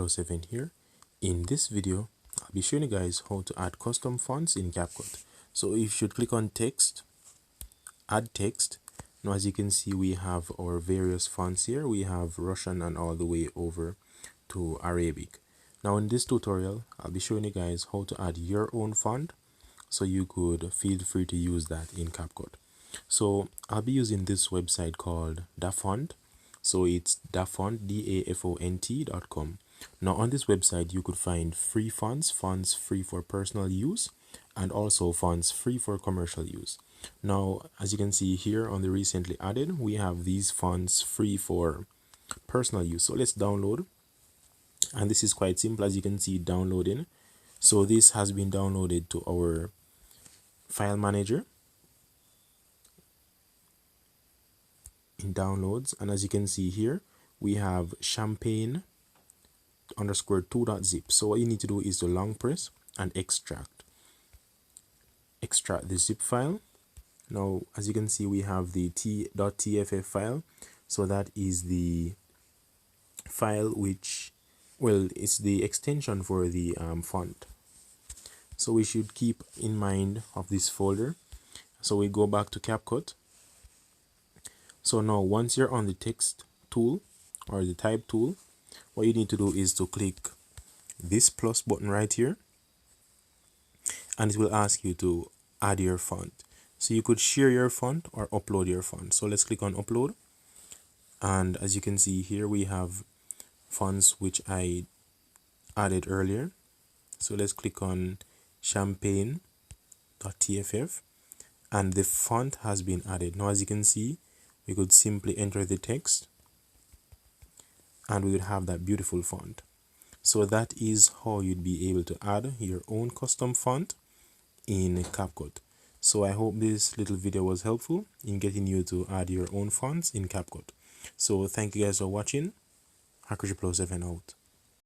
7 here. In this video, I'll be showing you guys how to add custom fonts in CapCut. So if you should click on text, add text. Now as you can see, we have our various fonts here. We have Russian and all the way over to Arabic. Now in this tutorial, I'll be showing you guys how to add your own font, so you could feel free to use that in CapCut. So I'll be using this website called dafont. So it's dafont, dafont.com. Now on this website you could find free fonts free for personal use, and also fonts free for commercial use. Now as you can see here on the recently added, we have these fonts free for personal use. So let's download, and this is quite simple. As you can see, downloading. So this has been downloaded to our file manager in downloads, and as you can see here, we have champagne _2.zip. So what you need to do is to long press and extract the zip file. Now as you can see, we have the t.tff file. So that is the file which, well, it's the extension for the font. So we should keep in mind of this folder. So we go back to CapCut. So now once you're on the text tool or the type tool, what you need to do is to click this plus button right here, and it will ask you to add your font. So you could share your font or upload your font. So let's click on upload, and as you can see here, we have fonts which I added earlier. So let's click on champagne.tff, and the font has been added. Now as you can see, we could simply enter the text and we would have that beautiful font. So that is how you'd be able to add your own custom font in CapCut. So I hope this little video was helpful in getting you to add your own fonts in CapCut. So thank you guys for watching. 7 out.